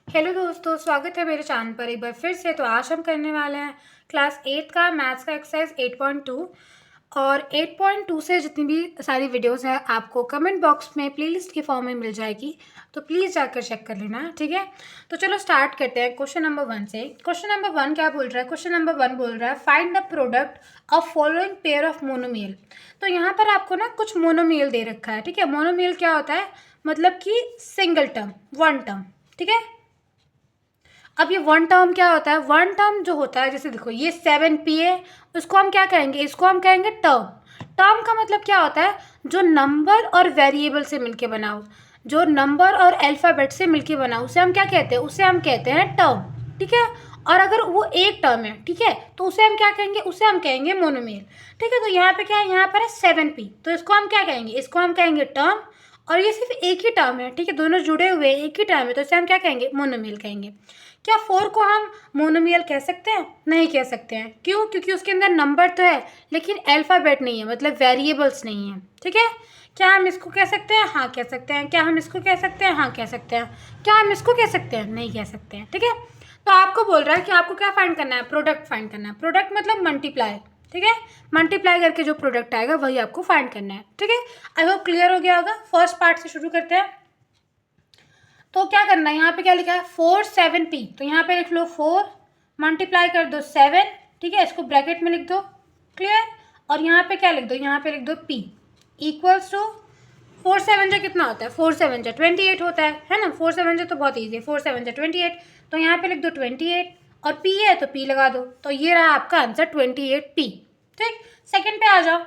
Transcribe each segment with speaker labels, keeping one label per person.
Speaker 1: Hello दोस्तों, स्वागत है मेरे चैनल पर एक बार फिर से। तो आज हम करने वाले हैं क्लास 8 का मैथ्स का एक्सरसाइज 8.2। और 8.2 से जितनी भी सारी वीडियोस हैं आपको कमेंट बॉक्स में प्लेलिस्ट के फॉर्म में मिल जाएगी, तो प्लीज़ जाकर चेक कर लेना, ठीक है। तो चलो स्टार्ट करते हैं क्वेश्चन नंबर 1 से। क्वेश्चन नंबर 1 क्या बोल रहा है? क्वेश्चन नंबर 1 बोल रहा है find the product of following pair of monomial. तो यहाँ पर आपको ना कुछ मोनोमियल दे रखा है, ठीक है। मोनोमियल क्या होता है? मतलब कि सिंगल टर्म, वन टर्म, ठीक है। अब ये वन टर्म क्या होता है? वन टर्म जो होता है, जैसे देखो ये 7p है, उसको हम क्या कहेंगे? इसको हम कहेंगे टर्म। टर्म का मतलब क्या होता है? जो नंबर और वेरिएबल से मिलके बना हो, जो नंबर और अल्फ़ाबेट से मिलके बना हो, उसे हम क्या कहते हैं? उसे हम कहते हैं टर्म, ठीक है। और अगर वो एक टर्म है, ठीक है, तो उसे हम क्या कहेंगे? उसे हम कहेंगे मोनोमियल, ठीक है। तो यहाँ पे क्या है? यहाँ पर है 7p, तो इसको हम क्या कहेंगे? इसको हम कहेंगे टर्म। और ये सिर्फ एक ही टर्म है, ठीक है, दोनों जुड़े हुए एक ही टर्म है, तो इसे हम क्या कहेंगे? मोनोमियल कहेंगे। क्या 4 को हम मोनोमियल कह सकते हैं? नहीं कह सकते हैं। क्यों? क्योंकि उसके अंदर नंबर तो है लेकिन अल्फ़ाबेट नहीं है, मतलब वेरिएबल्स नहीं है, ठीक है। क्या हम इसको कह सकते हैं? हाँ कह सकते हैं। क्या हम इसको कह सकते हैं? हाँ कह सकते हैं। क्या हम इसको कह सकते हैं? नहीं कह सकते हैं, ठीक है। तो आपको बोल रहा है कि आपको क्या फाइंड करना है? प्रोडक्ट फाइंड करना है। प्रोडक्ट मतलब मल्टीप्लाई, ठीक है। मल्टीप्लाई करके जो प्रोडक्ट आएगा वही आपको फाइंड करना है, ठीक है। आई होप क्लियर हो गया होगा। फर्स्ट पार्ट से शुरू करते हैं। तो क्या करना है? यहाँ पे क्या लिखा है? 4 7p, तो यहाँ पे लिख लो 4 मल्टीप्लाई कर दो 7, ठीक है, इसको ब्रैकेट में लिख दो, क्लियर। और यहाँ पे क्या लिख दो? यहाँ पे लिख दो p इक्वल्स टू 4 7 जो कितना होता है? 4 7 जो 28 होता है ना। 4 7 जो तो बहुत ईजी है, 4 7 जो 28, तो यहाँ पे लिख दो 28 और p है तो p लगा दो, तो ये रहा आपका आंसर 28p, ठीक। सेकेंड पे आ जाओ।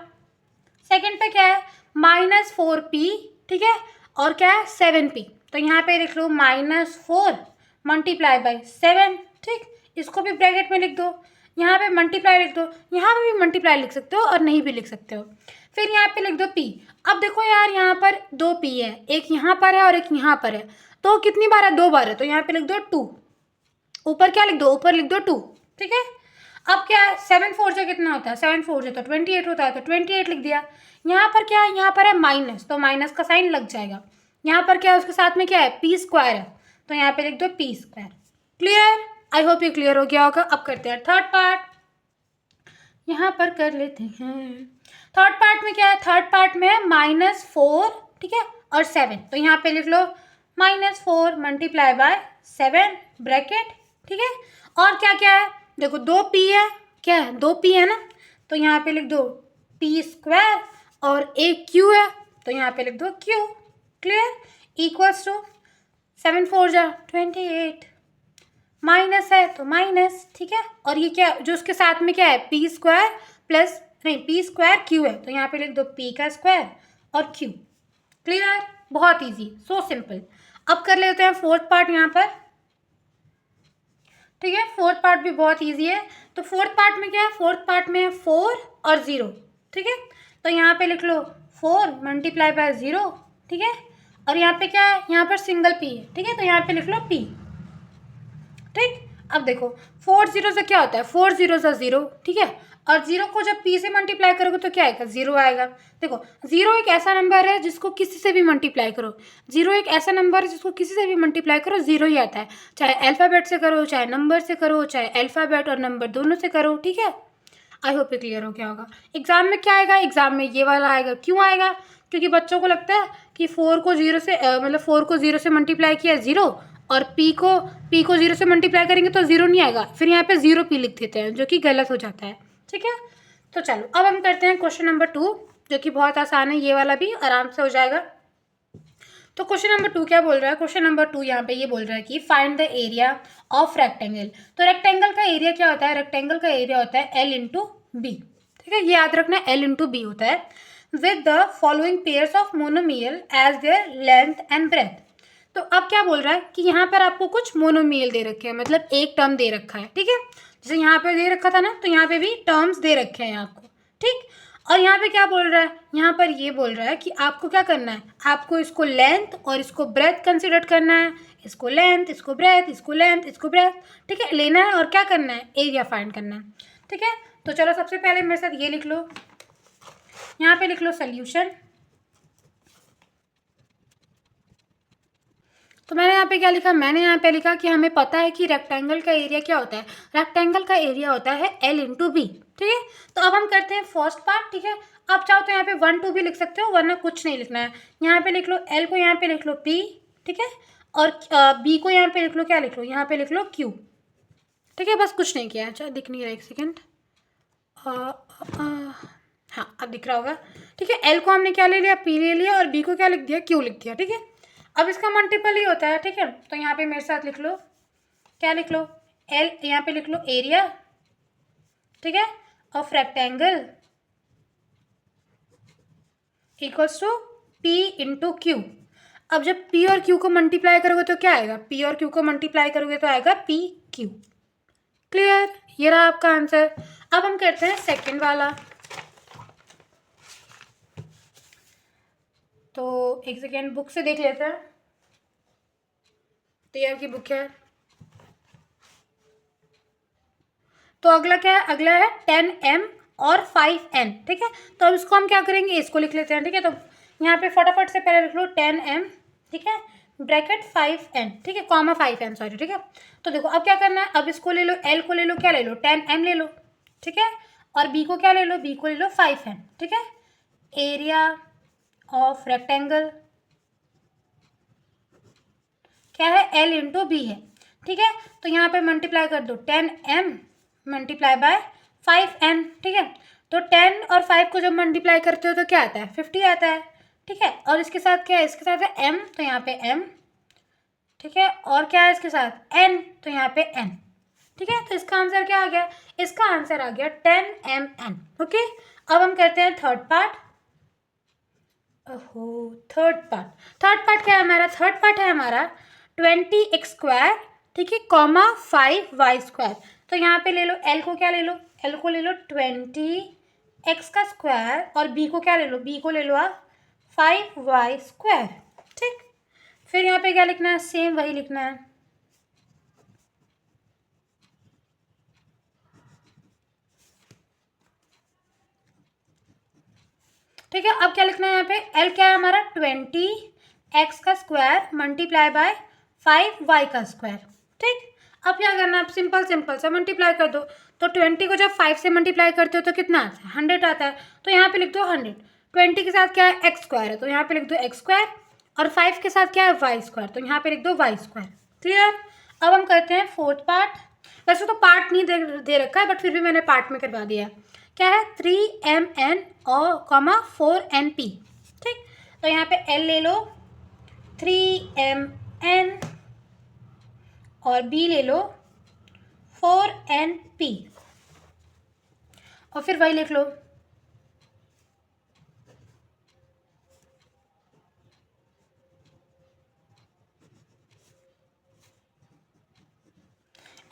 Speaker 1: सेकेंड पे क्या है? -4p, ठीक है, और क्या है? 7p, तो यहाँ पे लिख लो -4 मल्टीप्लाई बाई 7, ठीक। इसको भी ब्रैकेट में लिख दो, यहाँ पे मल्टीप्लाई लिख दो, यहाँ पे भी मल्टीप्लाई लिख सकते हो और नहीं भी लिख सकते हो। फिर यहाँ पे लिख दो p। अब देखो यार, यहाँ पर 2p है, एक यहाँ पर है और एक यहाँ पर है, तो कितनी बार है? 2 बार है, तो यहाँ पे लिख दो 2। ऊपर क्या लिख दो? ऊपर लिख दो 2, ठीक है। अब क्या है? 7 4 से कितना होता है? 7 4 से तो 28 होता है, तो 28 लिख दिया। यहाँ पर क्या है? यहाँ पर है माइनस, तो माइनस का साइन लग जाएगा। यहाँ पर क्या है? उसके साथ में क्या है? पी स्क्वायर है, तो यहाँ पे लिख दो P square, clear. I hope ये क्लियर हो गया होगा। अब करते हैं थर्ड पार्ट, यहाँ पर कर लेते हैं। थर्ड पार्ट में क्या है? थर्ड पार्ट में है -4, ठीक है, और 7, तो यहाँ पे लिख लो -4 मल्टीप्लाई बाय 7 ब्रैकेट, ठीक है। और क्या क्या है? देखो 2p है, क्या है? 2p है ना, तो यहाँ पे लिख दो p स्क्वायर, और एक q है, तो यहाँ पे लिख दो q, क्लियर। इक्वल्स टू 7 4 जा 28, माइनस है तो माइनस, ठीक है। और ये क्या जो उसके साथ में क्या है? पी स्क्वायर प्लस, नहीं, पी स्क्वायर क्यू है, तो यहाँ पे लिख दो पी का स्क्वायर और क्यू, क्लियर। बहुत इजी, सो सिंपल। अब कर लेते हैं फोर्थ पार्ट यहाँ पर, ठीक है। फोर्थ पार्ट भी बहुत इजी है। तो फोर्थ पार्ट में क्या है? फोर्थ पार्ट में है 4 और 0, ठीक है, तो यहाँ पे लिख लो 4 मल्टीप्लाई बाय 0, ठीक है। और यहाँ पे क्या है? यहाँ पर सिंगल पी है, ठीक है, तो यहाँ पे लिख लो पी, ठीक। अब देखो 4 0 से क्या होता है? 4 0 से 0, ठीक है। और 0 को जब p से मल्टीप्लाई करोगे तो क्या आएगा? 0 आएगा। देखो 0 एक ऐसा नंबर है जिसको किसी से भी मल्टीप्लाई करो, 0 एक ऐसा नंबर है जिसको किसी से भी मल्टीप्लाई करो 0 ही आता है, चाहे अल्फ़ाबेट से करो, चाहे नंबर से करो, चाहे अल्फ़ाबेट और नंबर दोनों से करो, ठीक है। आई होप ये क्लियर हो गया होगा। एग्जाम में क्या आएगा? एग्जाम में ये वाला आएगा। क्यों आएगा? क्योंकि बच्चों को लगता है कि 4 को 0 से मतलब 4 को 0 से मल्टीप्लाई किया 0, और p को 0 से मल्टीप्लाई करेंगे तो 0 नहीं आएगा, फिर यहाँ पे 0p लिख देते हैं, जो कि गलत हो जाता है, ठीक है। तो चलो अब हम करते हैं क्वेश्चन नंबर 2, जो कि बहुत आसान है, ये वाला भी आराम से हो जाएगा। तो क्वेश्चन नंबर 2 क्या बोल रहा है? क्वेश्चन नंबर 2 यहाँ पे ये बोल रहा है कि find the area of rectangle. तो रेक्टेंगल का एरिया क्या होता है? रेक्टेंगल का एरिया होता है L इंटू बी, ठीक है, ये याद रखना है, L इंटू बी होता है। With the following pairs of monomial as their length and breadth. तो अब क्या बोल रहा है कि यहाँ पर आपको कुछ मोनोमियल दे रखे हैं, मतलब एक टर्म दे रखा है, ठीक है। जैसे यहाँ पे दे रखा था ना, तो यहाँ पे भी टर्म्स दे रखे हैं आपको, ठीक। और यहाँ पे क्या बोल रहा है? यहाँ पर ये बोल रहा है कि आपको क्या करना है? आपको इसको लेंथ और इसको ब्रेथ कंसिडर करना है, इसको लेंथ, इसको ब्रेथ, इसको लेंथ, इसको ब्रेथ, ठीक है, लेना है। और क्या करना है? एरिया फाइंड करना है, ठीक है। तो चलो सबसे पहले मेरे साथ ये लिख लो, यहाँ पे लिख लो सोल्यूशन। तो मैंने यहाँ पे क्या लिखा, मैंने यहाँ पे लिखा कि हमें पता है कि रेक्टेंगल का एरिया क्या होता है, रेक्टेंगल का एरिया होता है L इंटू बी। ठीक है, तो अब हम करते हैं फर्स्ट पार्ट। ठीक है, आप चाहो तो यहाँ पे 1 2 भी लिख सकते हो, वरना कुछ नहीं लिखना है। यहाँ पे लिख लो L को, यहाँ पे लिख लो P। ठीक है, और B को यहाँ पे लिख लो, क्या लिख लो, यहाँ पे लिख लो Q। ठीक है, बस कुछ नहीं किया है। अच्छा, दिख नहीं रहा, एक सेकेंड। हाँ, अब दिख रहा होगा। ठीक है, L को हमने क्या ले लिया, P ले लिया, और B को क्या लिख दिया, Q लिख दिया। ठीक है, अब इसका मल्टीपल ही होता है। ठीक है, तो यहाँ पे मेरे साथ लिख लो, क्या लिख लो, L, यहाँ पे लिख लो एरिया, ठीक है, of rectangle equals to P into Q। अब जब P और Q को मल्टीप्लाई करोगे तो क्या आएगा, P और Q को मल्टीप्लाई करोगे तो आएगा PQ। क्लियर, ये रहा आपका आंसर। अब हम करते हैं सेकंड वाला। तो एक सेकेंड, बुक से देख लेते हैं। तो ये आपकी बुक है। तो अगला क्या है, अगला है 10m और 5n। ठीक है, तो अब इसको हम क्या करेंगे, इसको लिख लेते हैं। ठीक है, तो यहाँ पे फटाफट से पहले लिख लो 10m, ठीक है, ब्रैकेट 5n, ठीक है, कॉमा 5n, सॉरी। ठीक है, तो देखो अब क्या करना है, अब इसको ले लो, L को ले लो, क्या ले लो, 10m ले लो। ठीक है, और B को क्या ले लो, B को ले लो 5n। ठीक है, एरिया ऑफ रेक्टेंगल क्या है, L इंटू बी है। ठीक है, तो यहाँ पे मल्टीप्लाई कर दो, 10m मल्टीप्लाई बाय 5n। ठीक है, तो 10 और 5 को जब मल्टीप्लाई करते हो तो क्या आता है, 50 आता है। ठीक है, और इसके साथ क्या है, इसके साथ है m, तो यहाँ पे m। ठीक है, और क्या है इसके साथ, n, तो यहाँ पे n। ठीक है, तो इसका आंसर क्या आ गया, इसका आंसर आ गया 10mn। ओके, अब हम करते हैं थर्ड पार्ट। ओहो, थर्ड पार्ट क्या है हमारा, थर्ड पार्ट है हमारा 20x स्क्वायर, ठीक है, कॉमा 5y स्क्वायर। तो यहाँ पे ले लो L को, क्या ले लो, L को ले लो 20x का स्क्वायर, और B को क्या ले लो, B को ले लो आप 5y स्क्वायर। ठीक, फिर यहाँ पे क्या लिखना है, सेम वही लिखना है। ठीक है, अब क्या लिखना है यहाँ पे, L क्या है हमारा 20x का स्क्वायर मल्टीप्लाई बाय 5y का स्क्वायर। ठीक, अब क्या करना है, आप सिंपल सा मल्टीप्लाई कर दो। तो 20 को जब 5 से मल्टीप्लाई करते हो तो कितना आता है, 100 आता है। तो यहाँ पे लिख दो 100। 20 के साथ क्या है, एक्स स्क्वायर है, तो यहाँ पे लिख दो एक्स स्क्वायर, और 5 के साथ क्या है, वाई स्क्वायर, तो यहाँ पे लिख दो वाई स्क्वायर। क्लियर, अब हम करते हैं फोर्थ पार्ट। वैसे तो पार्ट नहीं दे रखा है, बट फिर भी मैंने पार्ट में करवा दिया है। क्या है, 3mn और कॉमा 4np। ठीक, तो यहाँ पे L ले लो 3mn, और B ले लो 4np, और फिर वही लिख लो।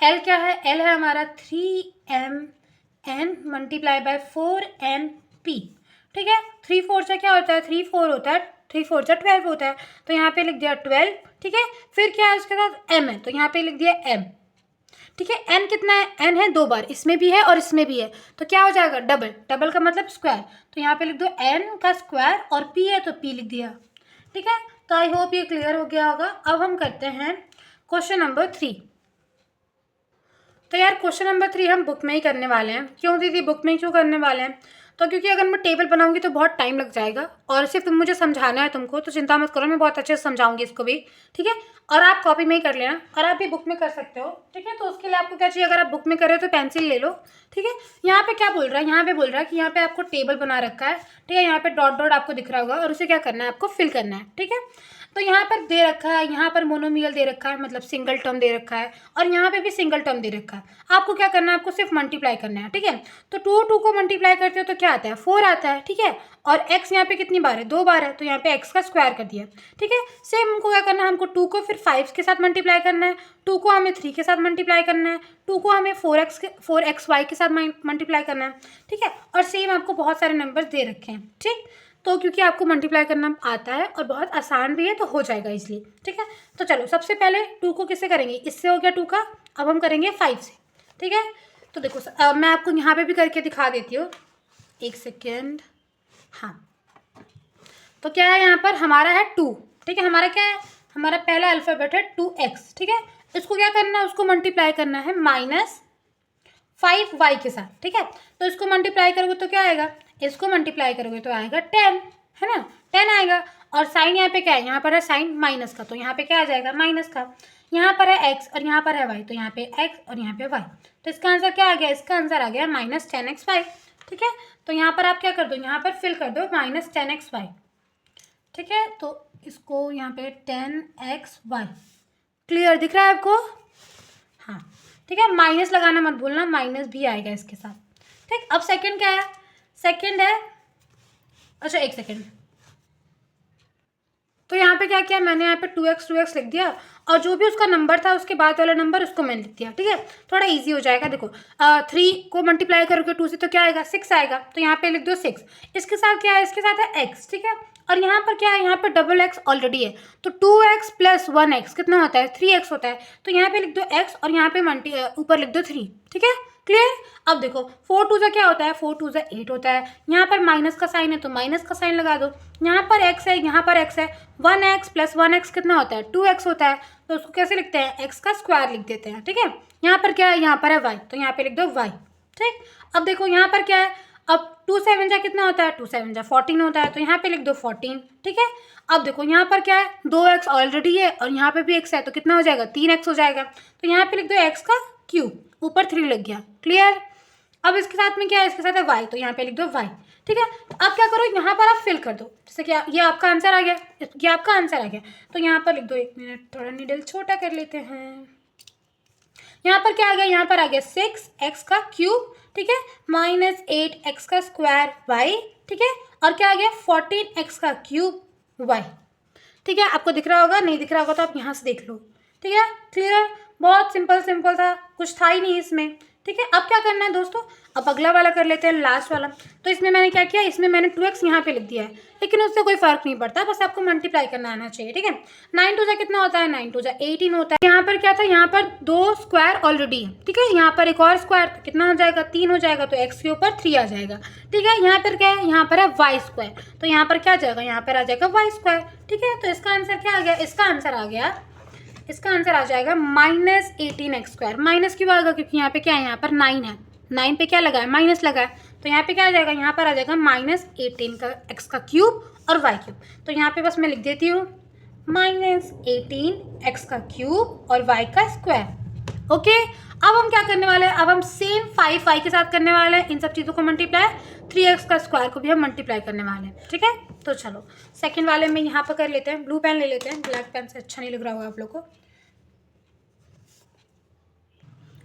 Speaker 1: L क्या है, L है हमारा 3mn मल्टीप्लाई बाय 4np। ठीक है, 3 4 से क्या होता है, 3 4 होता है, 3 4 से 12 होता है, तो यहाँ पे लिख दिया 12। ठीक है, फिर क्या है उसके साथ m है, तो यहाँ पे लिख दिया m। ठीक है, n कितना है, n है 2 बार, इसमें भी है और इसमें भी है, तो क्या हो जाएगा, डबल। डबल का मतलब स्क्वायर, तो यहाँ पे लिख दो n का स्क्वायर, और p है तो p लिख दिया। ठीक है, तो आई होप ये क्लियर हो गया होगा। अब हम करते हैं क्वेश्चन नंबर 3। तो यार क्वेश्चन नंबर 3 हम बुक में ही करने वाले हैं। क्यों दीदी, बुक में क्यों करने वाले हैं, तो क्योंकि अगर मैं टेबल बनाऊंगी तो बहुत टाइम लग जाएगा, और सिर्फ तुम मुझे समझाना है तुमको, तो चिंता मत करो, मैं बहुत अच्छे से समझाऊंगी इसको भी। ठीक है, और आप कॉपी में ही कर लेना, और आप भी बुक में कर सकते हो। ठीक है, तो उसके लिए आपको क्या चाहिए, अगर आप बुक में कर रहे हो तो पेंसिल ले लो। ठीक है, यहाँ पे क्या बोल रहा है, यहाँ पे बोल रहा है कि यहाँ पे आपको टेबल बना रखा है। ठीक है, यहाँ पे डॉट डॉट आपको दिख रहा होगा, और उसे क्या करना है, आपको फिल करना है। ठीक है, तो यहाँ पर दे रखा है, यहाँ पर मोनोमियल दे रखा है, मतलब सिंगल टर्म दे रखा है, और यहाँ पे भी सिंगल टर्म दे रखा है। आपको क्या करना है, आपको सिर्फ मल्टीप्लाई करना है। ठीक है, तो 2 को मल्टीप्लाई करते हो तो क्या आता है, 4 आता है। ठीक है, और x यहाँ पे कितनी बार है, 2 बार है, तो यहाँ पे x का स्क्वायर कर दिया। ठीक है, सेम हमको क्या करना है, हमको 2 को फिर 5 के साथ मल्टीप्लाई करना है, 2 को हमें 3 के साथ मल्टीप्लाई करना है, 2 को हमें 4xy के साथ मल्टीप्लाई करना है। ठीक है, और सेम आपको बहुत सारे नंबर दे रखे हैं। ठीक, तो क्योंकि आपको मल्टीप्लाई करना आता है और बहुत आसान भी है, तो हो जाएगा इसलिए। ठीक है, तो चलो सबसे पहले 2 को किससे करेंगे, इससे हो गया 2 का, अब हम करेंगे 5 से। ठीक है, तो देखो मैं आपको यहाँ पे भी करके दिखा देती हूँ, एक सेकेंड। हाँ, तो क्या है, यहाँ पर हमारा है 2। ठीक है, हमारा क्या है, हमारा पहला अल्फ़ाबेट है 2x, ठीक है। इसको क्या करना है, उसको मल्टीप्लाई करना है -5y के साथ, ठीक है। तो इसको मल्टीप्लाई करोगे तो क्या आएगा, इसको मल्टीप्लाई करोगे तो आएगा 10, है ना, 10 आएगा। और साइन यहाँ पे क्या है, यहाँ पर है साइन माइनस का, तो यहाँ पे क्या आ जाएगा, माइनस का। यहाँ पर है x और यहाँ पर है y, तो यहाँ पे x और यहाँ पे y, तो इसका आंसर क्या आ गया, इसका आंसर आ गया -10xy, ठीक है। तो यहाँ पर आप क्या कर दो, यहाँ पर फिल कर दो -10xy, ठीक है। तो इसको यहाँ पे 10xy, क्लियर दिख रहा है आपको, हाँ, ठीक है। माइनस लगाना मत भूलना, माइनस भी आएगा इसके साथ, ठीक। अब सेकंड क्या है, सेकंड है, अच्छा एक सेकंड, तो यहाँ पे क्या किया मैंने, यहाँ पे 2x लिख दिया, और जो भी उसका नंबर था उसके बाद वाला नंबर उसको मैंने लिख दिया, ठीक है। थोड़ा इजी हो जाएगा। देखो 3 को मल्टीप्लाई करोगे 2 से तो क्या आएगा, 6 आएगा, तो यहाँ पे लिख दो 6। इसके साथ क्या है, इसके साथ है x, ठीक है। और यहाँ पर क्या है, यहाँ पे डबल x ऑलरेडी है, तो 2x + 1x कितना होता है, 3x होता है। तो यहाँ पे लिख दो x और यहाँ पे ऊपर लिख दो 3, ठीक है, क्लियर। अब देखो 4 2 क्या होता है, 4 2 8 होता है। यहाँ पर माइनस का साइन है तो माइनस का साइन लगा दो। यहाँ पर x है, यहाँ पर x है, 1x + 1x कितना होता है, 2x होता है। तो उसको कैसे लिखते हैं, x का स्क्वायर लिख देते हैं, ठीक है। यहाँ पर क्या है, यहाँ पर है y, तो यहाँ पे लिख दो y, ठीक। अब देखो यहाँ पर क्या है, अब 2 7 जा कितना होता है, 2 7 जा 14 होता है, तो यहाँ पे लिख दो 14, ठीक है। अब देखो यहाँ पर क्या है, 2x ऑलरेडी है और यहाँ पे भी x है, तो कितना हो जाएगा, 3x हो जाएगा। तो यहाँ पे लिख दो x का क्यूब, ऊपर 3 लग गया, क्लियर। अब इसके साथ में क्या है, इसके साथ है y, तो यहाँ पे लिख दो y, ठीक है। अब क्या करो, यहाँ पर आप फिल कर दो, जैसे कि ये आपका आंसर आ गया, ये आपका आंसर आ गया। तो यहाँ पर लिख दो, 1 मिनट थोड़ा नीडल छोटा कर लेते हैं। यहाँ पर क्या आ गया, यहाँ पर आ गया 6x का क्यूब, ठीक है, -8x का स्क्वायर y, ठीक है। और क्या आ गया, 14x का क्यूब y, ठीक है। आपको दिख रहा होगा, नहीं दिख रहा होगा तो आप यहाँ से देख लो, ठीक है, क्लियर। बहुत सिंपल था, कुछ था ही नहीं इसमें, ठीक है। अब क्या करना है दोस्तों, अब अगला वाला कर लेते हैं, लास्ट वाला। तो इसमें मैंने क्या किया, इसमें मैंने 2x यहाँ पे लिख दिया है, लेकिन उससे कोई फर्क नहीं पड़ता, बस आपको मल्टीप्लाई करना आना चाहिए, ठीक है। 9 2 कितना होता है, 9 2 18 होता है। यहाँ पर क्या था, यहाँ पर 2 स्क्वायर ऑलरेडी है, ठीक है। यहाँ पर एक और स्क्वायर, तो कितना हो जाएगा, 3 हो जाएगा, तो x के ऊपर 3 आ जाएगा, ठीक है। यहाँ पर क्या है, यहाँ पर है y², तो यहाँ पर क्या आ जाएगा, यहाँ पर आ जाएगा y², ठीक है। तो इसका आंसर क्या आ गया, इसका आंसर आ गया, इसका आंसर आ जाएगा -18x²। माइनस क्यों आएगा, क्योंकि यहाँ पे क्या है, यहाँ पर 9 है, 9 पे क्या लगा है, माइनस लगा है, तो यहाँ पे क्या आ जाएगा, यहाँ पर आ जाएगा -18 का x का क्यूब और y क्यूब। तो यहाँ पे बस मैं लिख देती हूँ -18x का क्यूब और y का स्क्वायर, ओके। अब हम क्या करने वाले हैं, अब हम सेम 5y के साथ करने वाले हैं, इन सब चीज़ों को मल्टीप्लाई, 3x का स्क्वायर को भी हम मल्टीप्लाई करने वाले हैं, ठीक है। तो चलो सेकंड वाले में यहाँ पर कर लेते हैं, ब्लू पेन ले लेते हैं, ब्लैक पेन से अच्छा नहीं लग रहा होगा आप लोग को।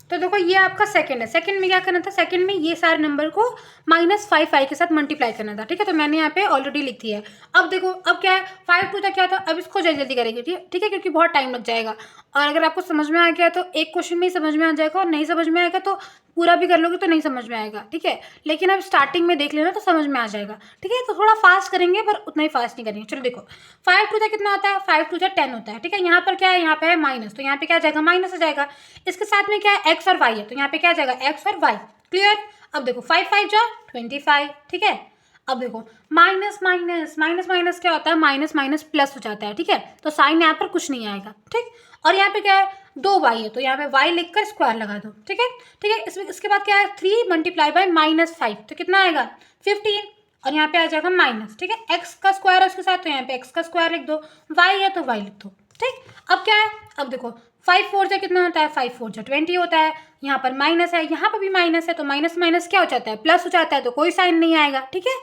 Speaker 1: तो देखो ये आपका सेकंड है, सेकंड में क्या करना था, सेकंड में ये सारे नंबर को -5y के साथ मल्टीप्लाई करना था, ठीक है। तो मैंने यहाँ पे ऑलरेडी लिख दिया है। अब देखो, अब क्या है, 5 2 क्या था, अब इसको जल्दी जल्दी करेंगे, ठीक है, क्योंकि बहुत टाइम लग जाएगा। और अगर आपको समझ में आ गया तो एक क्वेश्चन में ही समझ में आ जाएगा, और नहीं समझ में आएगा तो पूरा भी कर लोगे तो नहीं समझ में आएगा, ठीक है। लेकिन अब स्टार्टिंग में देख लेना तो समझ में आ जाएगा, ठीक है। तो थोड़ा फास्ट करेंगे पर उतना ही फास्ट नहीं करेंगे। चलो देखो 5 2 कितना होता है, 5 2 10 होता है, ठीक है। यहाँ पर क्या है, यहाँ पे है माइनस, तो यहाँ पे क्या आ जाएगा, माइनस आ जाएगा। इसके साथ में क्या है, एक्स और वाई है, तो यहाँ पे क्या आ जाएगा, एक्स और वाई, क्लियर। अब देखो 5 5 जा 25, ठीक है। अब देखो माइनस माइनस माइनस माइनस क्या होता है, माइनस माइनस प्लस हो जाता है, ठीक है। तो साइन यहाँ पर कुछ नहीं आएगा, ठीक। और यहाँ पे क्या है, 2y है, तो यहाँ पे y लिखकर स्क्वायर लगा दो, ठीक है, ठीक है। इसमें इसके बाद क्या है, 3 × -5, तो कितना आएगा, 15, और यहाँ पे आ जाएगा माइनस, ठीक है। x का स्क्वायर है उसके साथ, तो यहाँ पे x का स्क्वायर लिख दो, y है तो y लिख दो, ठीक। अब क्या है, अब देखो 5 4 जा कितना होता है, 5 4 जा 20 होता है। यहाँ पर माइनस है, यहाँ पर भी माइनस है, तो माइनस माइनस क्या हो जाता है, प्लस हो जाता है, तो कोई साइन नहीं आएगा, ठीक है।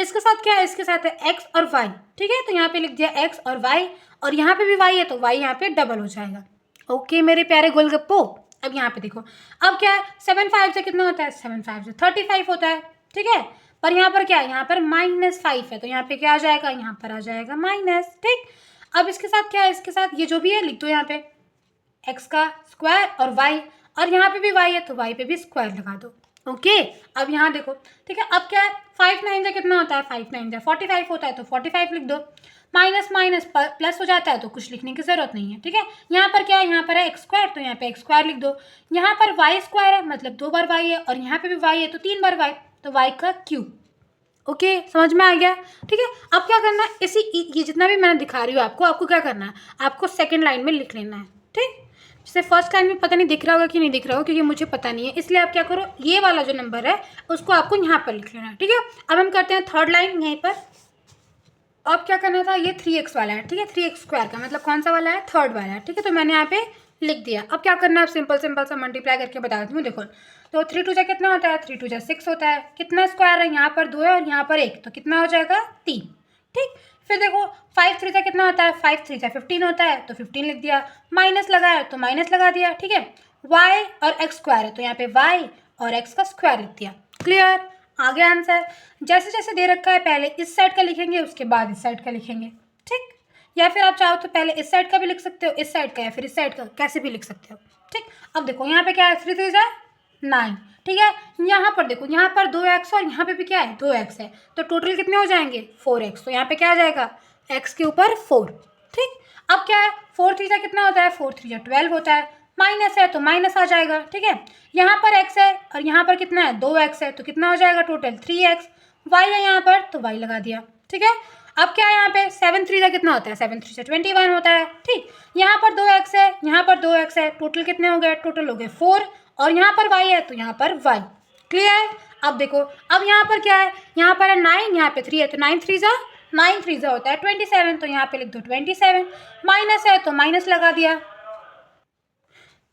Speaker 1: इसके साथ क्या है, इसके साथ है x और y, ठीक है। तो यहाँ पे लिख दिया x और y, और यहाँ पे भी y है, तो y यहाँ पे डबल हो जाएगा, ओके मेरे प्यारे गोलगप्पो। अब यहाँ पे देखो, अब क्या है, 7 5 से कितना होता है, 7 5 से 35 होता है, ठीक है। पर यहाँ पर क्या है, यहाँ पर -5 है, तो यहाँ पे क्या आ जाएगा, यहाँ पर आ जाएगा माइनस, ठीक। अब इसके साथ क्या है, इसके साथ ये जो भी है लिख दो, यहाँ पे x का स्क्वायर और y, और यहाँ पे भी y है, तो y पे भी स्क्वायर लगा दो, ओके। अब यहाँ देखो, ठीक है। अब क्या है, 5 9 जा कितना होता है, 5 9 जा 45 होता है, तो 45 लिख दो। माइनस माइनस प्लस हो जाता है, तो कुछ लिखने की जरूरत नहीं है, ठीक है। यहाँ पर क्या है, यहाँ पर है x स्क्वायर, तो यहाँ पे x स्क्वायर लिख दो। यहाँ पर y स्क्वायर है, मतलब 2 बार y है, और यहाँ पे भी y है, तो 3 बार y, तो y का क्यूब, ओके, समझ में आ गया? ठीक है, अब क्या करना है, ये जितना भी मैंने दिखा रही हूँ आपको क्या करना है, आपको सेकंड लाइन में लिख लेना है। ठीक, जैसे फर्स्ट लाइन में पता नहीं दिख रहा होगा कि नहीं दिख रहा होगा, क्योंकि मुझे पता नहीं है, इसलिए आप क्या करो, ये वाला जो नंबर है उसको आपको यहाँ पर लिख लेना है। ठीक है, अब हम करते हैं थर्ड लाइन यहीं पर। अब क्या करना था, ये 3x वाला है। ठीक है, 3x स्क्वायर का मतलब कौन सा वाला है, थर्ड वाला है। ठीक है, तो मैंने यहाँ पे लिख दिया। अब क्या करना है, सिंपल सा मल्टीप्लाई करके बता देती हूँ। देखो, तो 3 2 कितना होता है, 3 2 6 होता है। कितना स्क्वायर है, यहाँ पर 2 है और यहाँ पर 1, तो कितना हो जाएगा, 3। ठीक, फिर देखो 5 3 कितना होता है, 5 3 15 होता है, तो 15 लिख दिया। माइनस लगा है तो माइनस लगा दिया। ठीक है, y और x स्क्वायर है तो यहाँ पे y और x का स्क्वायर लिख दिया। क्लियर, आगे आंसर जैसे जैसे दे रखा है पहले इस साइड का लिखेंगे, उसके बाद इस साइड का लिखेंगे। ठीक, या फिर आप चाहो तो पहले इस साइड का भी लिख सकते हो, इस साइड का, या फिर इस साइड का, कैसे भी लिख सकते हो। ठीक, अब देखो यहाँ पे क्या है, 3 3 9। ठीक है, यहाँ पर देखो, यहाँ पर 2x और यहाँ पे भी क्या है, 2x है, तो टोटल कितने हो जाएंगे, 4x। तो यहाँ पे क्या आ जाएगा, x के ऊपर 4। ठीक, अब क्या है, 4 3 कितना होता है, 4 3 12 होता है। माइनस है तो माइनस आ जाएगा। ठीक है, यहाँ पर x है और यहाँ पर कितना है, 2x है, तो कितना हो जाएगा टोटल, 3x। y है यहाँ पर तो y लगा दिया। ठीक है, अब क्या है, यहाँ पे 7 3 कितना होता है, 7 3 21 होता है। ठीक, यहाँ पर 2x है, यहाँ पर 2x है, टोटल कितने हो गए, टोटल हो गए 4, और यहाँ पर y है तो यहाँ पर y। क्लियर, अब देखो, अब यहाँ पर क्या है, यहाँ पर है 9, यहाँ पे 3 है, तो 9 3 होता है 27, तो यहाँ पे लिख दो 27। माइनस है तो माइनस लगा दिया।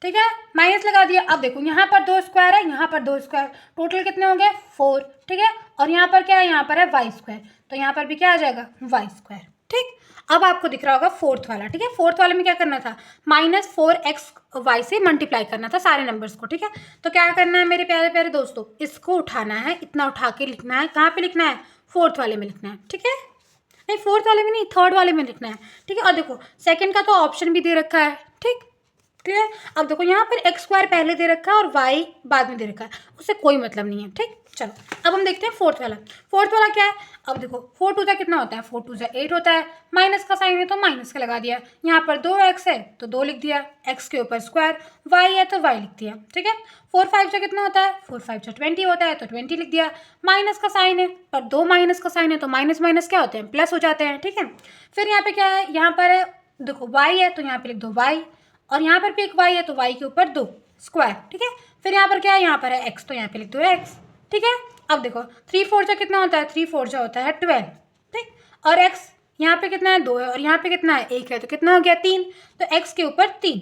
Speaker 1: ठीक है, माइनस लगा दिया। अब देखो, यहाँ पर 2 स्क्वायर है, यहाँ पर 2 स्क्वायर, टोटल कितने होंगे, 4। ठीक है, और यहाँ पर क्या है, यहाँ पर है y स्क्वायर, तो यहाँ पर भी क्या आ जाएगा, y स्क्वायर। ठीक, अब आपको दिख रहा होगा फोर्थ वाला। ठीक है, फोर्थ वाले में क्या करना था, -4xy से मल्टीप्लाई करना था सारे नंबर्स को। ठीक है, तो क्या करना है मेरे प्यारे प्यारे दोस्तों, इसको उठाना है, इतना उठा के लिखना है। कहाँ पे लिखना है, फोर्थ वाले में लिखना है। ठीक है, नहीं फोर्थ वाले में नहीं, थर्ड वाले में लिखना है। ठीक है, और देखो सेकंड का तो ऑप्शन भी दे रखा है। ठीक, क्लियर, अब देखो यहाँ पर x स्क्वायर पहले दे रखा है और y बाद में दे रखा है, उससे कोई मतलब नहीं है। ठीक, चलो अब हम देखते हैं फोर्थ वाला। फोर्थ वाला क्या है, अब देखो 4 2 कितना होता है, 4 2 8 होता है। माइनस का साइन है तो माइनस का लगा दिया। यहाँ पर 2x है तो 2 लिख दिया, x के ऊपर स्क्वायर, y है तो y लिख दिया। ठीक है, 4 5 कितना होता है, 4 5 20 होता है, तो 20 लिख दिया। माइनस का साइन है, पर 2 माइनस का साइन है तो माइनस माइनस क्या होते हैं, प्लस हो जाते हैं। ठीक है, फिर यहाँ पे क्या है, यहाँ पर है देखो y है तो यहाँ पे लिख दो y, और यहाँ पर भी एक y है तो y के ऊपर 2 स्क्वायर। ठीक है, फिर यहाँ पर क्या है, यहाँ पर है x तो यहाँ पे लिख दो x। ठीक है, अब देखो 3 4 कितना होता है, 3 4 होता है 12। ठीक, और x यहाँ पे कितना है, 2 है, और यहाँ पे कितना है, 1 है, तो कितना हो गया 3, तो x के ऊपर 3।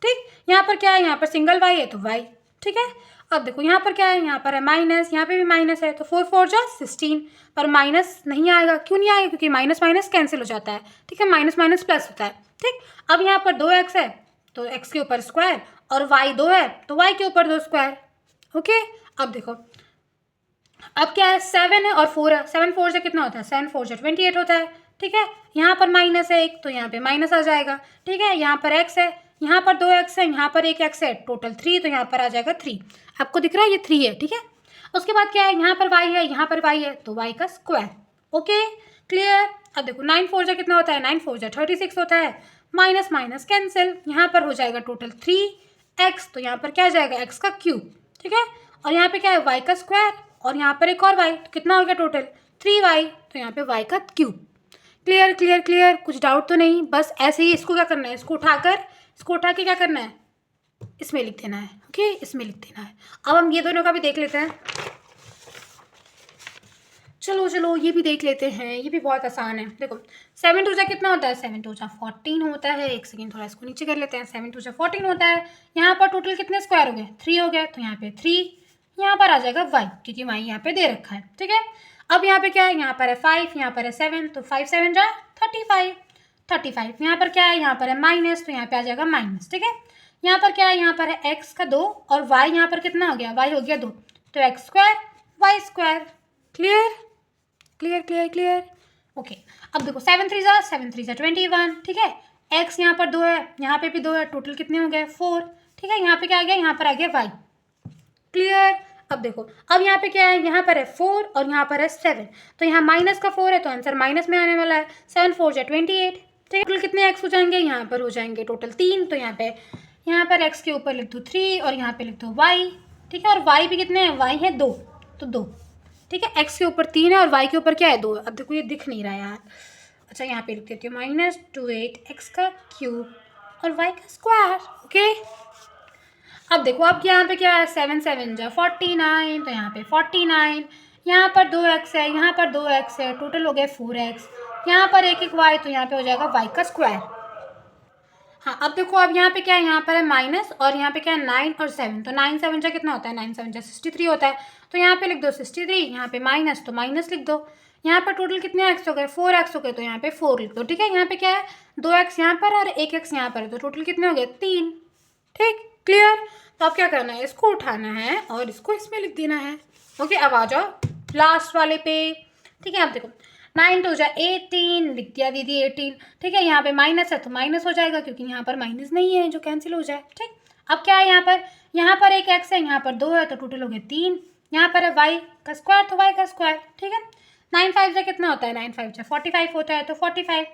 Speaker 1: ठीक, यहाँ पर क्या है, यहाँ पर सिंगल y है तो y। ठीक है, अब देखो यहाँ पर क्या है, यहाँ पर है माइनस, यहाँ पे भी माइनस है, तो 4 4 16, पर माइनस नहीं आएगा। क्यों नहीं आएगा, क्योंकि माइनस माइनस कैंसिल हो जाता है। ठीक है, माइनस माइनस प्लस होता है। ठीक, अब यहाँ पर 2x है तो x के ऊपर स्क्वायर, और y 2 है तो y के ऊपर 2 स्क्वायर। ओके, अब देखो, अब क्या है, 7 है और 4 है, 7 4 से कितना होता है, 7 4 से 28 होता है। ठीक है, यहाँ पर माइनस है एक, तो यहाँ पे माइनस आ जाएगा। ठीक है, यहाँ पर x है, यहाँ पर 2x है, यहाँ पर एक x है, टोटल 3, तो यहाँ पर आ जाएगा 3। आपको दिख रहा है ये 3 है। ठीक है, उसके बाद क्या है, यहाँ पर y है, यहाँ पर y है, तो y का स्क्वायर। ओके, क्लियर, अब देखो 9 4 से कितना होता है, 9 4 से 36 होता है। माइनस माइनस कैंसिल, यहाँ पर हो जाएगा टोटल 3x, तो यहाँ पर क्या आ जाएगा, x का क्यूब। ठीक है, और यहाँ पे क्या है, y का स्क्वायर, और यहाँ पर एक और y, तो कितना हो गया टोटल 3y, तो यहाँ पे y का क्यूब। क्लियर क्लियर क्लियर, कुछ डाउट तो नहीं, बस ऐसे ही इसको क्या करना है, इसको उठा के क्या करना है, इसमें लिख देना है। ओके, इसमें लिख देना है। अब हम ये दोनों का भी देख लेते हैं। चलो चलो ये भी देख लेते हैं, ये भी बहुत आसान है। देखो 7 2 कितना होता है, 7 2 14 होता है। एक सेकेंड, थोड़ा इसको नीचे कर लेते हैं। 7 2 14 होता है। यहाँ पर टोटल कितने स्क्वायर हो गए, 3 हो गए, तो यहाँ पे 3, यहाँ पर आ जाएगा y, क्योंकि y यहाँ पे दे रखा है। ठीक है, अब यहाँ पे क्या है, यहाँ पर है 5, यहाँ पर है 7, तो 5 7 जा 35। यहाँ पर क्या है, यहाँ पर है माइनस, तो यहाँ पे आ जाएगा माइनस। ठीक है, यहाँ पर क्या है, यहाँ पर है x का 2, और y यहाँ पर कितना हो गया, y हो गया 2, तो x square y square. Clear clear clear clear, okay. अब देखो 7 3 जा 21। ठीक है, x यहाँ पर 2 है, यहाँ पे भी 2 है, टोटल कितने हो गए 4। ठीक है, यहाँ पे क्या आ गया, यहाँ पर आ गया y। क्लियर, अब देखो, अब यहाँ पे क्या है, यहाँ पर है 4 और यहाँ पर है 7, तो यहाँ माइनस का 4 है, तो आंसर माइनस में आने वाला है। 7 4 जा 28। ठीक है, टोटल कितने x हो जाएंगे, यहाँ पर हो जाएंगे टोटल 3, तो यहाँ पर x के ऊपर लिख दो 3 और यहाँ पे लिख दो y। ठीक है, और y भी कितने हैं, y है 2, तो 2। ठीक है, एक्स के ऊपर 3 है और वाई के ऊपर क्या है 2। अब देखो ये दिख नहीं रहा यार, अच्छा यहाँ पे लिख देती हूँ -28 एक्स का क्यूब और वाई का स्क्वायर। ओके, अब देखो अब यहाँ पे क्या है 7 7 जा 49, तो यहाँ पे 49, यहाँ पर 2x है, यहाँ पर 2x है, टोटल हो गया 4x, यहाँ पर एक एक y, तो यहाँ पे हो जाएगा y का स्क्वायर। हाँ अब देखो अब यहाँ पे क्या है, यहाँ पर है माइनस और यहाँ पे क्या है 9 और 7, तो 9 7 जा कितना होता है, 9 7 जा 63 होता है, तो यहाँ पे लिख दो 63, यहाँ पे माइनस तो माइनस लिख दो। यहाँ पर टोटल कितने एक्स हो गए 4x हो गए, तो यहाँ पे 4 लिख दो। ठीक है, यहाँ पे क्या है 2x यहाँ पर और 1x यहाँ पर है, तो टोटल कितने हो गए 3। ठीक, क्लियर। तो अब क्या करना है, इसको उठाना है और इसको इसमें लिख देना है। ओके, अब आ जाओ लास्ट वाले पे। ठीक है, अब देखो 9 2 जा 18 लिख दिया दीदी 18। ठीक है, यहाँ पे माइनस है तो माइनस हो जाएगा क्योंकि यहाँ पर माइनस नहीं है जो कैंसिल हो जाए। ठीक, अब क्या है यहाँ पर एक एक्स है, यहाँ पर 2 है, तो टोटल हो गए 3। यहाँ पर है वाई का स्क्वायर, तो वाई का स्क्वायर। ठीक है, 9 5 जा कितना होता है, 9 5 जा 45 होता है, तो 45।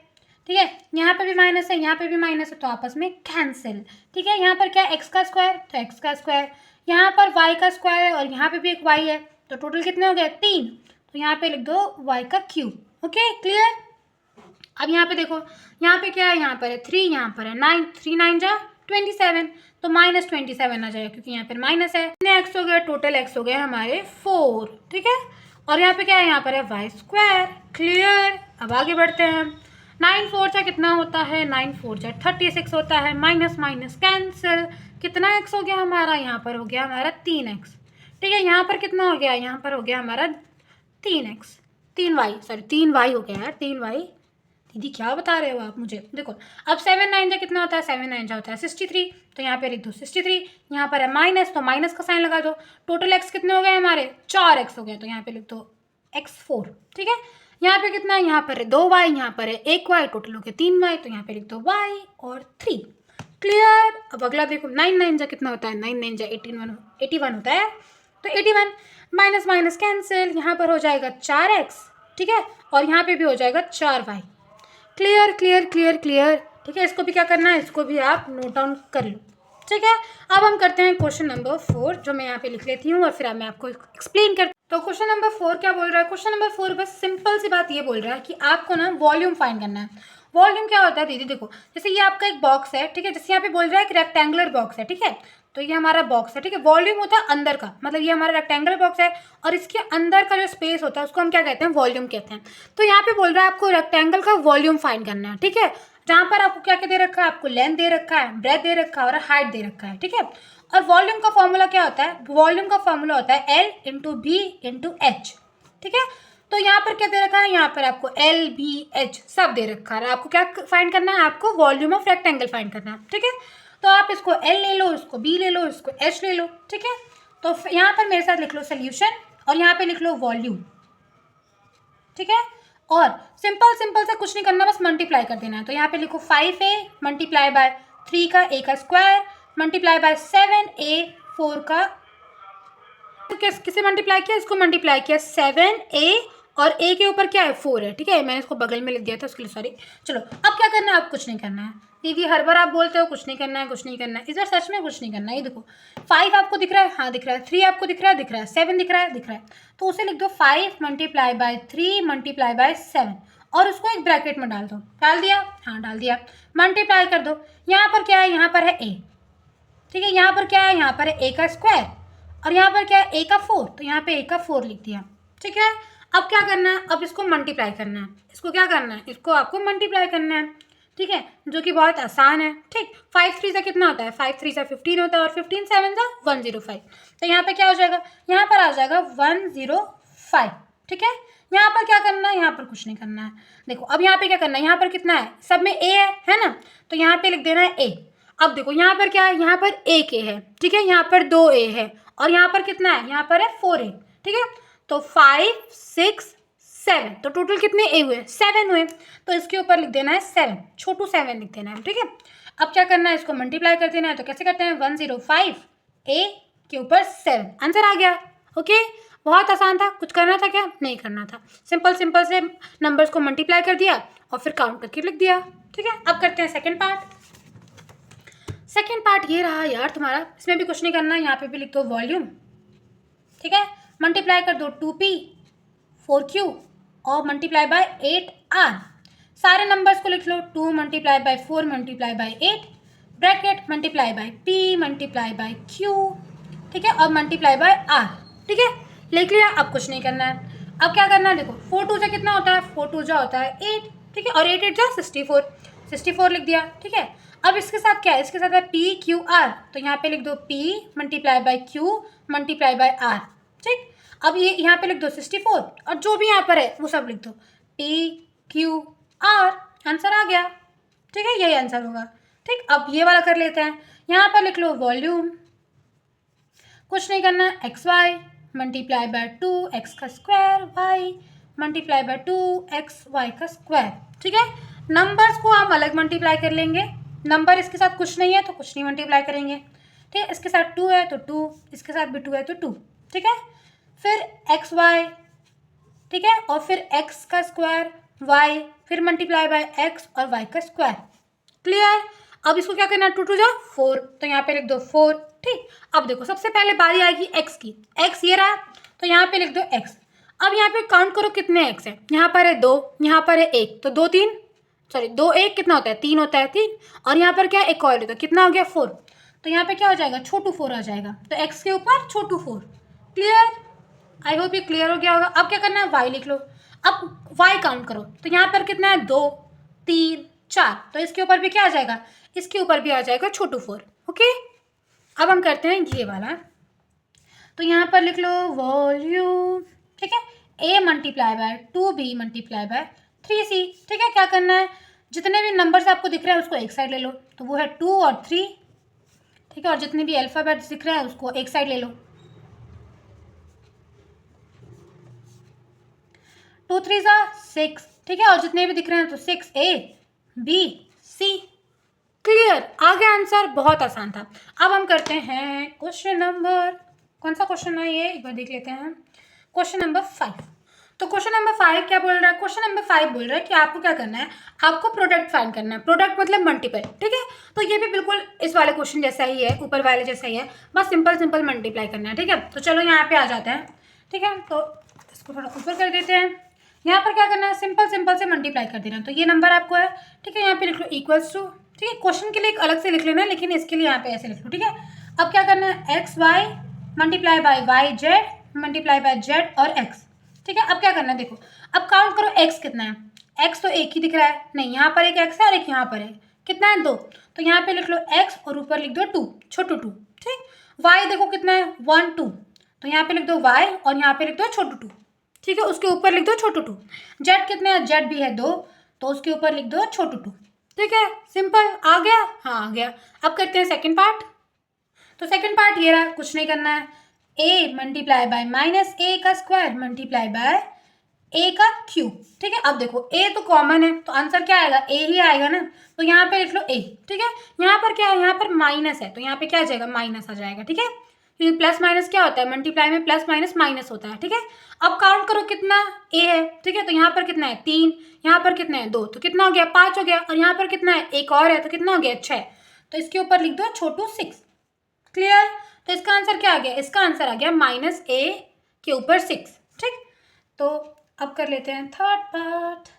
Speaker 1: ठीक है, यहाँ पे भी माइनस है, यहाँ पे भी माइनस है, तो आपस में कैंसिल। ठीक है, यहाँ पर क्या है एक्स का स्क्वायर, तो एक्स का स्क्वायर, यहाँ पर वाई का स्क्वायर है और यहाँ पे भी एक वाई है, तो टोटल कितने हो गए 3, तो यहाँ पे लिख दो वाई का क्यूब। Okay, clear. अब यहाँ पे देखो यहाँ पे क्या है, यहाँ पर है 3, यहाँ पर है 9, 3 9 जा 27, तो -27 आ जाएगा क्योंकि यहाँ पर माइनस है। कितने एक्स हो गए, टोटल एक्स हो गए हमारे 4। ठीक है, और यहाँ पे क्या है, यहाँ पर है वाई स्क्वायर। क्लियर, अब आगे बढ़ते हैं। 9 4 जा कितना होता है, 9 4 जा 36 होता है, माइनस माइनस कैंसिल। कितना एक्स हो गया हमारा, यहाँ पर हो गया हमारा 3x। ठीक है, यहाँ पर कितना हो गया, यहाँ पर हो गया हमारा 3x 3 वाई हो गया यार 3 वाई। दीदी क्या बता रहे हो आप मुझे। देखो अब 7 9 जा कितना होता है, 7 9 जा होता है 63, तो यहाँ पे लिख दो 63। यहाँ पर है माइनस, तो माइनस का साइन लगा दो। टोटल एक्स कितने हो गए हमारे 4x हो गए, तो यहाँ पे लिख दो x4। ठीक है, यहाँ पे कितना है, यहाँ पर है 2 वाई, यहाँ पर है 1 वाई, टोटल हो गया 3 वाई, तो यहाँ पे लिख दो y और 3। क्लियर। अब अगला देखो 9 9 जा कितना होता है, 9 9 जा 81 होता है, तो 81 माइनस माइनस कैंसिल, यहाँ पर हो जाएगा 4x। ठीक है, और यहाँ पे भी हो जाएगा 4y। Clear clear clear clear. ठीक है, इसको भी क्या करना है, इसको भी आप नोट डाउन कर लो। ठीक है, अब हम करते हैं क्वेश्चन नंबर 4, जो मैं यहाँ पे लिख लेती हूँ और फिर मैं आपको एक्सप्लेन करती हूँ। तो क्वेश्चन नंबर 4 क्या बोल रहा है, क्वेश्चन नंबर 4 बस सिंपल सी बात ये बोल रहा है कि आपको ना वॉल्यूम फाइंड करना है। वॉल्यूम क्या होता है दीदी, देखो जैसे ये आपका एक बॉक्स है, ठीक है, जैसे यहाँ पे बोल रहा है कि रेक्टेंगुलर बॉक्स है, ठीक है, तो ये हमारा बॉक्स है। ठीक है, वॉल्यूम होता है अंदर का, मतलब ये हमारा रेक्टेंगुलर बॉक्स है और इसके अंदर का जो स्पेस होता है उसको हम क्या कहते हैं, वॉल्यूम कहते हैं। तो यहाँ पे बोल रहा है आपको रेक्टेंगल का वॉल्यूम फाइंड करना है। ठीक है, जहाँ पर आपको क्या क्या दे रखा है, आपको लेंथ दे रखा है, ब्रेथ दे रखा है और हाइट दे रखा है। ठीक है, और वॉल्यूम का फॉर्मूला क्या होता है, वॉल्यूम का फॉर्मूला होता है L into B into H. ठीक है, तो यहाँ पर क्या दे रखा है, यहाँ पर आपको L B H सब दे रखा है। आपको क्या फाइंड करना है, आपको वॉल्यूम ऑफ रेक्टेंगल फाइंड करना है। ठीक है, तो आप इसको L ले लो, इसको B ले लो, इसको H ले लो। ठीक है, तो यहाँ पर मेरे साथ लिख लो सोल्यूशन और यहाँ पे लिख लो वॉल्यूम। ठीक है, और सिंपल सिंपल से कुछ नहीं करना, बस मल्टीप्लाई कर देना है। तो यहाँ पे लिखो 5a मल्टीप्लाई बाय 3 का a का स्क्वायर मल्टीप्लाई बाय 7a 4 का, तो किसे मल्टीप्लाई किया, इसको मल्टीप्लाई किया 7a और a के ऊपर क्या है 4 है। ठीक है, मैंने इसको बगल में लिख दिया था उसके लिए सॉरी। चलो अब क्या करना है, आप कुछ नहीं करना है। दीदी हर बार आप बोलते हो कुछ नहीं करना है कुछ नहीं करना है, इस बार सच में कुछ नहीं करना है। ये देखो 5 आपको दिख रहा है, हाँ दिख रहा है, 3 आपको दिख रहा है, 7 दिख रहा है, तो उसे लिख दो 5 मल्टीप्लाई बाय 3 मल्टीप्लाई बाय 7 और उसको एक ब्रैकेट में डाल दो। डाल दिया, हाँ डाल दिया, मल्टीप्लाई कर दो। यहाँ पर क्या है, यहाँ पर है a। ठीक है, यहाँ पर क्या है, यहाँ पर है a का स्क्वायर और यहाँ पर क्या है a का 4, तो यहाँ पे a का 4 लिख दिया। ठीक है, अब क्या करना है, अब इसको मल्टीप्लाई करना है। इसको क्या करना है, इसको आपको मल्टीप्लाई करना है। ठीक है, जो कि बहुत आसान है। ठीक, 5 3 से कितना होता है, 5 3 से 15 होता है और 15 7 से 105, तो यहाँ पे क्या हो जाएगा, यहाँ पर आ जाएगा 105। ठीक है, यहाँ पर क्या करना है, यहाँ पर कुछ नहीं करना है। देखो अब यहाँ पे क्या करना है, यहाँ पर कितना है, सब में a है ना, तो यहाँ पे लिख देना है a। अब देखो यहाँ पर क्या है, यहाँ पर एक a है। ठीक है, यहाँ पर 2a है और यहाँ पर कितना है, यहाँ पर है 4a। ठीक है, तो 5 6 7, तो टोटल कितने a हुए, 7 हुए, तो इसके ऊपर लिख देना है 7, छोटू 7 लिख देना है। ठीक है, अब क्या करना है, इसको मल्टीप्लाई कर देना है। तो कैसे करते हैं, 105 a के ऊपर 7, आंसर आ गया। ओके, बहुत आसान था, कुछ करना था क्या, नहीं करना था, सिंपल सिंपल से नंबर्स को मल्टीप्लाई कर दिया और फिर काउंट करके लिख दिया। ठीक है, अब करते हैं सेकेंड पार्ट। सेकेंड पार्ट ये रहा यार तुम्हारा, इसमें भी कुछ नहीं करना, यहाँ पे भी लिख दो वॉल्यूम। ठीक है, मल्टीप्लाई कर दो 2p 4Q और मल्टीप्लाई बाय 8R। सारे नंबर्स को लिख लो, 2 multiply by 4 multiply by 8 bracket multiply by P multiply by Q, ठीक है, और मल्टीप्लाई बाय R। ठीक है, लिख लिया। अब कुछ नहीं करना है। अब क्या करना है, देखो 4 2 से कितना होता है, 4 2 जा होता है 8, ठीक है, और 8 8 जा 64 लिख दिया। ठीक है, अब इसके साथ क्या है, इसके साथ है PQR, तो यहाँ पे लिख दो P multiply by Q multiply by R। ठीक, अब ये यहाँ पे लिख दो 64 और जो भी यहाँ पर है वो सब लिख दो PQR, आंसर आ गया। ठीक है, यही आंसर होगा। ठीक, अब ये वाला कर लेते हैं। यहाँ पर लिख लो वॉल्यूम, कुछ नहीं करना, XY मल्टीप्लाई बाय 2x का square y multiply by 2xy का स्क्वायर। ठीक है, नंबर्स को हम अलग मल्टीप्लाई कर लेंगे। नंबर इसके साथ कुछ नहीं है तो कुछ नहीं मल्टीप्लाई करेंगे। ठीक है, इसके साथ 2 है तो 2, इसके साथ भी 2 है तो 2। ठीक है, फिर XY, ठीक है, और फिर x का स्क्वायर y, फिर मल्टीप्लाई बाय x और y का स्क्वायर। क्लियर। अब इसको क्या करना है, 2 2 जा 4, तो यहाँ पे लिख दो 4। ठीक, अब देखो सबसे पहले बारी आएगी x की। x ये रहा, तो यहाँ पे लिख दो x। अब यहाँ पे काउंट करो कितने x है। यहाँ पर है 2, यहाँ पर है 1, तो 2 3 सॉरी 2 1 कितना होता है, 3 होता है, 3, और यहाँ पर क्या है, एक और, तो कितना हो गया 4, तो यहाँ पे क्या हो जाएगा, छोटू 4 आ जाएगा, तो x के ऊपर छोटू 4। क्लियर, आई होप ये क्लियर हो गया होगा। अब क्या करना है, y लिख लो। अब y काउंट करो, तो यहाँ पर कितना है, 2 3 4, तो इसके ऊपर भी क्या आ जाएगा, इसके ऊपर भी आ जाएगा छोटू 4। ओके, अब हम करते हैं ये वाला, तो यहाँ पर लिख लो वॉल्यूम, ठीक है, a multiply bye 2b multiply by 3c। ठीक है, क्या करना है, जितने भी नंबर्स आपको दिख रहे हैं उसको एक साइड ले लो, तो वो है 2 और 3। ठीक है, और जितने भी अल्फ़ाबेट्स दिख रहे हैं उसको एक साइड ले लो, 2 3 6। ठीक है, और जितने भी दिख रहे हैं तो 6A B C। क्लियर, आ गया आंसर, बहुत आसान था। अब हम करते हैं क्वेश्चन नंबर, कौन सा क्वेश्चन है ये, एक बार देख लेते हैं। Question number 5। तो क्वेश्चन नंबर 5 क्या बोल रहा है, क्वेश्चन नंबर 5 बोल रहा है कि आपको क्या करना है, आपको प्रोडक्ट फाइंड करना है। प्रोडक्ट मतलब मल्टीपल। ठीक है, तो ये भी बिल्कुल इस वाले क्वेश्चन जैसा ही है, ऊपर वाले जैसा ही है, बस सिंपल मल्टीप्लाई करना है। ठीक है, तो चलो यहाँ पे आ जाते हैं। ठीक है, तो इसको थोड़ा ऊपर कर देते हैं। यहाँ पर क्या करना है, सिंपल से मल्टीप्लाई कर देना है। तो ये नंबर आपको है, ठीक है, यहाँ पे लिख लो इक्वल्स टू। ठीक है, क्वेश्चन के लिए एक अलग से लिख लेना है, लेकिन इसके लिए यहाँ पे ऐसे लिख लो। ठीक है, अब क्या करना है, XY multiply by YZ multiply by Z और X। ठीक है, अब क्या करना है, देखो अब काउंट करो x कितना है। x तो एक ही दिख रहा है, नहीं यहाँ पर एक x है और एक यहाँ पर है, कितना है 2, तो यहाँ पे लिख लो x और ऊपर लिख दो 2, छोटू 2। ठीक, y देखो कितना है 1 2, तो यहाँ पे लिख दो y और यहाँ पे लिख दो छोटू 2। ठीक है, उसके ऊपर लिख दो छोटू 2। z कितना है, z भी है 2, तो उसके ऊपर लिख दो छोटू 2। ठीक है, सिंपल, आ गया, हाँ आ गया। अब करते हैं सेकेंड पार्ट। तो सेकेंड पार्ट ये रहा, कुछ नहीं करना है, a multiply bye minus a का स्क्वायर मल्टीप्लाई बाय a का क्यूब। ठीक है, अब देखो a तो कॉमन है, तो आंसर क्या आएगा, a ही आएगा ना, तो यहाँ पे लिख लो a। ठीक है, यहाँ पर क्या है, यहाँ पर माइनस है, तो यहाँ पे क्या आ जाएगा, माइनस आ जाएगा। ठीक है, क्योंकि प्लस माइनस क्या होता है, मल्टीप्लाई में प्लस माइनस माइनस होता है। ठीक है, अब काउंट करो कितना a है। ठीक है, तो यहाँ पर कितना है 3, यहाँ पर कितना है 2, तो कितना हो गया 5 हो गया, और यहाँ पर कितना है एक और है, तो कितना हो गया 6, तो इसके ऊपर लिख दो छोटू 6। क्लियर, तो इसका आंसर क्या आ गया, इसका आंसर आ गया -a के ऊपर 6। ठीक, तो अब कर लेते हैं थर्ड पार्ट।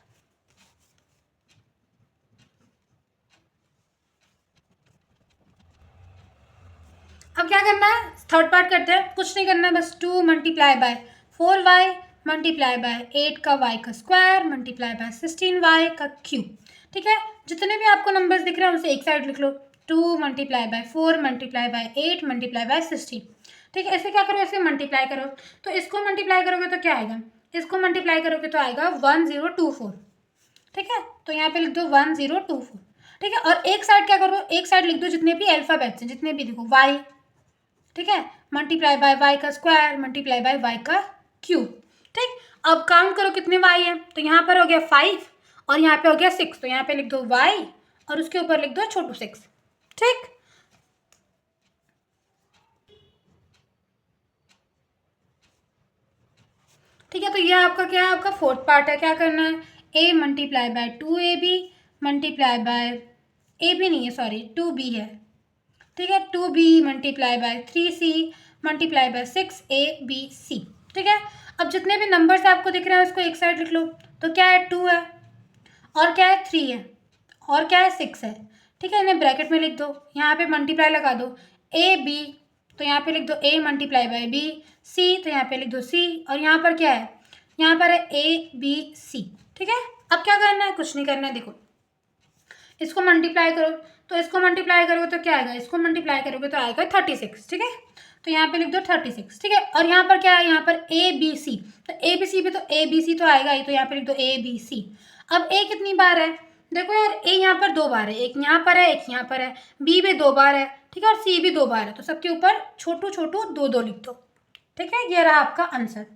Speaker 1: अब क्या करना है, थर्ड पार्ट करते हैं, कुछ नहीं करना है, बस 2 multiply by 4y multiply by 8 का y का स्क्वायर मल्टीप्लाई बाय 16y का क्यूब। ठीक है, जितने भी आपको नंबर्स दिख रहे हैं उसे एक साइड लिख लो, 2 multiply by 4 multiply by 8 multiply by 16। ठीक है, ऐसे क्या करो, ऐसे मल्टीप्लाई करो, तो इसको मल्टीप्लाई करोगे तो क्या आएगा, इसको मल्टीप्लाई करोगे तो आएगा 1024। ठीक है, तो यहाँ पे लिख दो 1024। ठीक है, और एक साइड क्या करो, एक साइड लिख दो जितने भी अल्फ़ाबेट्स हैं, जितने भी देखो y। ठीक है, मल्टीप्लाई बाय y का स्क्वायर मल्टीप्लाई बाय y का क्यूब। ठीक, अब काउंट करो कितने y है, तो यहाँ पर हो गया 5 और यहाँ पे हो गया 6, तो यहाँ पे लिख दो y और उसके ऊपर लिख दो छोटू 6। ठीक, ठीक है, तो ये आपका क्या है, आपका फोर्थ पार्ट है। क्या करना है, a multiply by 2ab multiply by A B नहीं है, सॉरी 2b है। ठीक है, 2b multiply by 3c multiply by 6abc। ठीक है। अब जितने भी नंबर्स आपको दिख रहे हैं उसको एक साइड लिख लो। तो क्या है 2 है, और क्या है 3 है, और क्या है 6 है। ठीक है, इन्हें ब्रैकेट में लिख दो, यहाँ पे मल्टीप्लाई लगा दो। ए बी, तो यहाँ पे लिख दो ए मल्टीप्लाई बाय बी। सी, तो यहाँ पे लिख दो सी, और यहाँ पर क्या है, यहाँ पर है ए बी सी। ठीक है, अब क्या करना है, कुछ नहीं करना है। देखो इसको मल्टीप्लाई करो, तो इसको मल्टीप्लाई करोगे तो क्या आएगा, इसको मल्टीप्लाई करोगे तो आएगा 36। ठीक है, तो यहाँ पे लिख दो 36। ठीक है, और यहाँ पर क्या है, यहाँ पर ए बी सी, तो ए बी सी भी तो ए बी सी तो आएगा ही, तो यहाँ पे लिख दो ए बी सी। अब ए कितनी बार है, देखो यार ए यहाँ पर 2 बार है, एक यहाँ पर है एक यहाँ पर है, बी भी 2 बार है, ठीक है, और सी भी 2 बार है, तो सबके ऊपर छोटू छोटू 2 2 लिख दो। ठीक है, ये रहा आपका आंसर।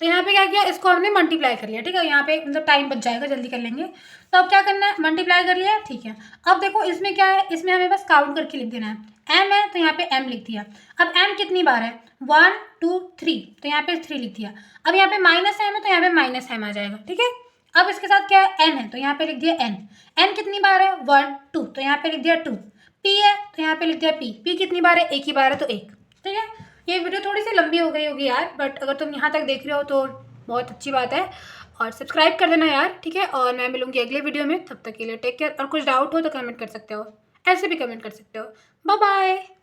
Speaker 1: तो यहाँ पे क्या किया, इसको हमने मल्टीप्लाई कर लिया। ठीक है, यहाँ पे मतलब टाइम बच जाएगा, जल्दी कर लेंगे। तो अब क्या करना है, मल्टीप्लाई कर लिया। ठीक है, अब देखो इसमें क्या है, इसमें हमें बस काउंट करके लिख देना है। एम है तो यहाँ पे एम लिख दिया। अब एम कितनी बार है, 1 2 3, तो यहाँ पे 3 लिख दिया। अब यहाँ पे माइनस एम है तो यहाँ पे माइनस एम आ जाएगा। ठीक है, अब इसके साथ क्या है, एन है तो यहाँ पे लिख दिया एन। एन कितनी बार है, 1 2, तो यहाँ पे लिख दिया 2। पी है तो यहाँ पे लिख दिया पी। पी कितनी बार है, एक ही बार है तो 1। ठीक है, ये वीडियो थोड़ी सी लंबी हो गई होगी यार, बट अगर तुम यहाँ तक देख रहे हो तो बहुत अच्छी बात है। और सब्सक्राइब कर देना यार, ठीक है। और मैं मिलूंगी अगले वीडियो में, तब तक के लिए टेक केयर। और कुछ डाउट हो तो कमेंट कर सकते हो, ऐसे भी कमेंट कर सकते हो। Bye bye.